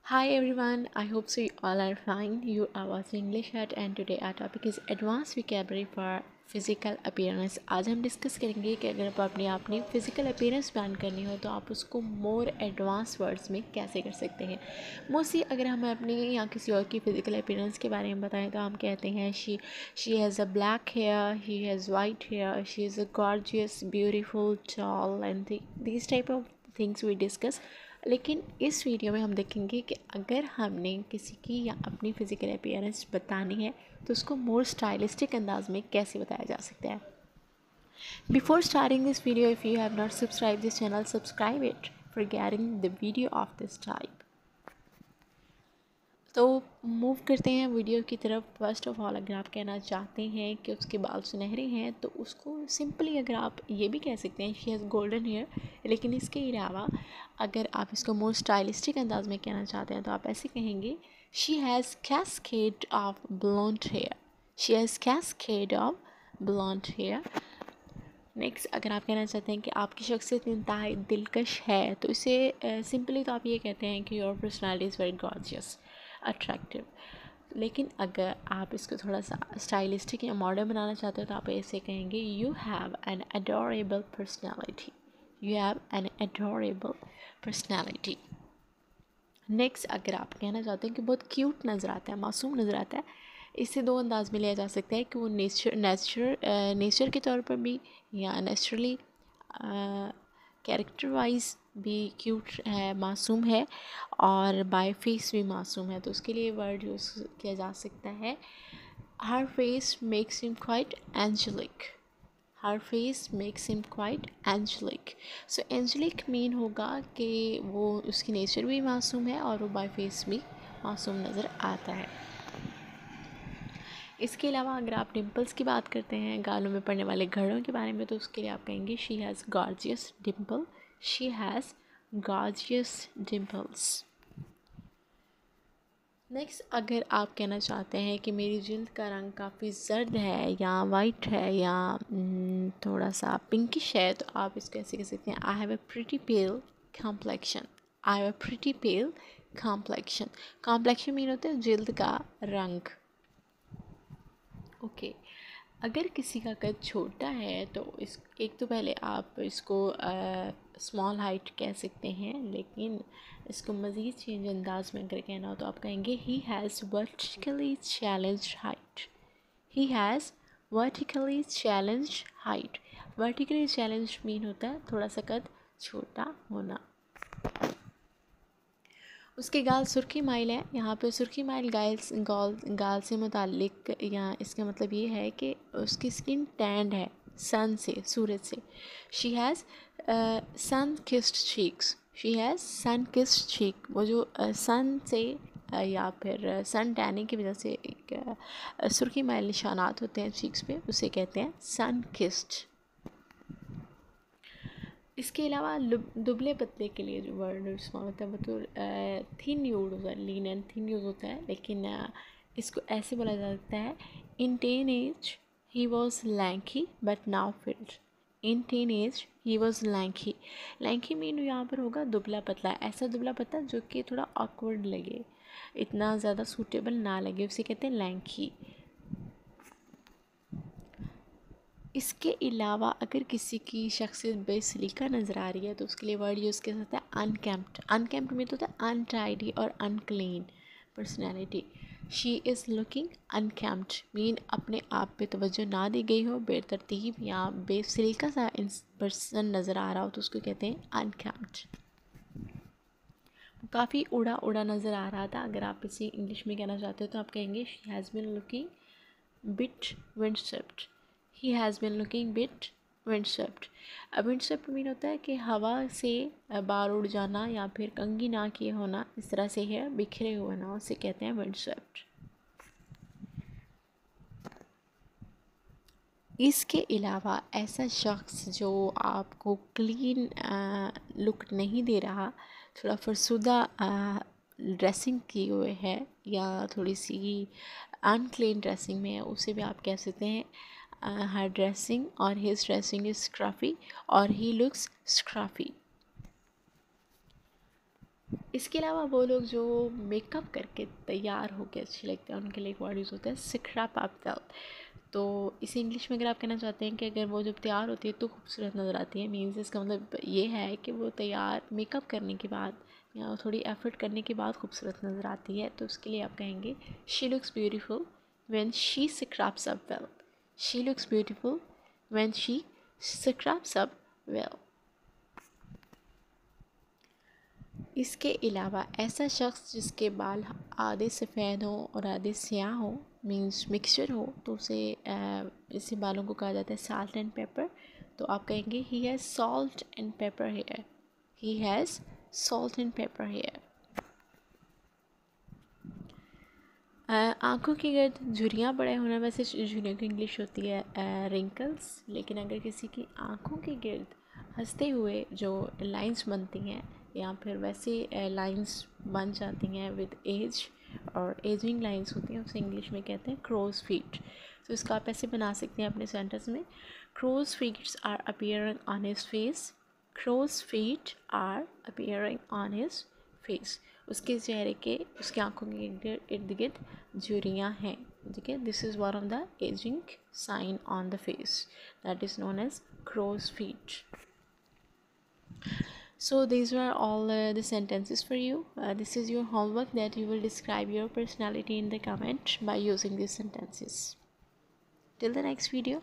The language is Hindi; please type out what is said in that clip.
Hi everyone, I hope so you all are fine. You are watching English Hut and today our topic is Advanced Vocabulary for physical appearance. आज हम डिस्कस करेंगे कि अगर आप अपनी फ़िज़िकल अपीयरेंस प्लान करनी हो तो आप उसको मोर एडवांस वर्ड्स में कैसे कर सकते हैं। मोस्टली अगर हमें अपनी या किसी और की फ़िज़िकल अपीयरेंस के बारे में बताएं तो हम कहते हैं she has a black hair, he has white hair, she is a gorgeous, beautiful, tall and this type of things we discuss. लेकिन इस वीडियो में हम देखेंगे कि अगर हमने किसी की या अपनी फ़िज़िकल अपीयरेंस बतानी है तो उसको मोर स्टाइलिस्टिक अंदाज में कैसे बताया जा सकता है। Before starting this video, if you have not subscribe this channel, subscribe it for getting the video of this type. तो मूव करते हैं वीडियो की तरफ। फर्स्ट ऑफ ऑल अगर आप कहना चाहते हैं कि उसके बाल सुनहरे हैं तो उसको सिंपली अगर आप ये भी कह सकते हैं शी हैज़ गोल्डन हेयर। लेकिन इसके अलावा अगर आप इसको मोर स्टाइलिस्टिक अंदाज में कहना चाहते हैं तो आप ऐसे कहेंगे she has cascade of blonde hair, she has cascade of blonde hair. Next अगर आप कहना चाहते हैं कि आपकी शख्सियत इंतहाई दिलकश है तो इसे सिंपली तो आप ये कहते हैं कि your personality is very gorgeous, attractive. लेकिन अगर आप इसको थोड़ा सा स्टाइलिस्टिक या मॉडर्न बनाना चाहते हो तो आप ऐसे कहेंगे you have an adorable personality, you have an adorable personality. Next अगर आप कहना चाहते हैं कि बहुत क्यूट नज़र आता है, मासूम नज़र आता है, इससे दो अंदाज में लिया जा सकता है कि वो नेचर के तौर पर भी या नेचुरली कैरेक्टर वाइज भी क्यूट है, मासूम है, और बाय फेस भी मासूम है। तो उसके लिए वर्ड यूज़ किया जा सकता है her face makes him quite angelic, her face makes him quite angelic. So angelic mean होगा कि वो उसकी नेचर भी मासूम है और वो बाय फेस भी मासूम नज़र आता है। इसके अलावा अगर आप डिम्पल्स की बात करते हैं, गालों में पड़ने वाले घड़ों के बारे में, तो उसके लिए आप कहेंगे she has gorgeous dimple, she has gorgeous dimples. Next अगर आप कहना चाहते हैं कि मेरी जिल्द का रंग काफ़ी ज़र्द है या वाइट है या थोड़ा सा पिंकिश है तो आप इसको ऐसे कह सकते हैं I have a pretty pale complexion, I have a pretty pale complexion. Complexion mean होता है जिल्द का रंग। ओके अगर किसी का कद छोटा है तो इस एक तो पहले आप इसको स्मॉल हाइट कह सकते हैं, लेकिन इसको मज़ीद चेंज अंदाज में अगर कहना हो तो आप कहेंगे he has vertically challenge height, he has vertically challenge height. Vertically challenge mean होता है थोड़ा सा कद छोटा होना। उसके गाल सुर्खी माइल है, यहाँ पे सुर्खी माइल गाल से मुतालिक या इसका मतलब ये है कि उसकी स्किन टैंड है सन से, सूरज से। She has sun kissed cheeks, she has sun kissed cheek. वो जो सन से या फिर सन टैनिंग की वजह से एक सुर्खी माइल निशानात होते हैं चीक्स पे, उसे कहते हैं सन किस्ड। इसके अलावा दुबले पतले के लिए जो वर्ड इस्तेमाल होता है वो तो थिन यूज होता है, लीन एंड थिन यूज़ होता है। लेकिन इसको ऐसे बोला जा सकता है in teen age he was lanky but now filled, in teen age he was lanky. Lanky mean यहाँ पर होगा दुबला पतला, ऐसा दुबला पतला जो कि थोड़ा ऑकवर्ड लगे, इतना ज़्यादा सूटेबल ना लगे, उसे कहते हैं लैंकी। इसके अलावा अगर किसी की शख्सियत बेसलीका नज़र आ रही है तो उसके लिए वर्ड यूज़ किया जाता है अनकेम्प्ड। अनकेम्प्ड में तो होता है अनटाइडी और unclean personality. She is looking unkempt mean अपने आप पे तवज्जो ना दी गई हो, बेतरतीब या बेसलीका सा पर्सन नज़र आ रहा हो तो उसको कहते हैं अनकेम्प्ड। काफ़ी उड़ा उड़ा नज़र आ रहा था, अगर आप इसे इंग्लिश में कहना चाहते हो तो आप कहेंगे she has been looking bit windswept, he has been looking bit windswept. अब विंडस्वेप्ट मीन होता है कि हवा से बाल उड़ जाना या फिर कंघी ना किए होना, इस तरह से है बिखरे हुए ना, उसे कहते हैं विंडस्वेप्ट। इसके अलावा ऐसा शख्स जो आपको क्लीन लुक नहीं दे रहा, थोड़ा फरसुदा ड्रेसिंग किए हुए है या थोड़ी सी अनक्लीन ड्रेसिंग में है, उसे भी आप कह सकते हैं हर ड्रेसिंग और हिज ड्रेसिंग इज स्क्रफी और ही लुक्स स्क्रफी। इसके अलावा वो लोग जो मेकअप करके तैयार होकर अच्छे लगते हैं उनके लिए एक वर्ड यूज़ होता है स्क्रैप अप वेल। तो इसे इंग्लिश में अगर आप कहना चाहते हैं कि अगर वो जब तैयार होती है तो खूबसूरत नज़र आती है, मीन्स इसका मतलब ये है कि वो तैयार मेकअप करने के बाद या थोड़ी एफर्ट करने के बाद खूबसूरत नज़र आती है। तो उसके लिए आप कहेंगे she looks beautiful when she scraps up well. She looks beautiful when she scraps up well. इसके अलावा ऐसा शख्स जिसके बाल आधे सफ़ेद हो और आधे स्याह हो, मीन्स मिक्सचर हो, तो उसे ऐसे बालों को कहा जाता है साल्ट एंड पेपर। तो आप कहेंगे he has salt and pepper hair. He has salt and pepper hair. आँखों के गर्द झुर्रियाँ बड़े होना, वैसे झुर्रियों की इंग्लिश होती है रिंकल्स, लेकिन अगर किसी की आँखों के गिर्द हंसते हुए जो लाइंस बनती हैं या फिर वैसे लाइंस बन जाती हैं विद एज और एजिंग लाइंस होती हैं, उसे इंग्लिश में कहते हैं क्रोज फीट। तो इसका आप ऐसे बना सकते हैं अपने सेंटेंस में, crow's feets are appearing on his face. Crow's feet are appearing on his face. उसके चेहरे के, उसकी आंखों के इर्द गिर्द झुर्रियाँ हैं, ठीक है। This is one of the ageing sign on the face, that is known as crow's feet. So these were all the sentences for you. This is your homework that you will describe your personality in the comment by using these sentences. Till the next video,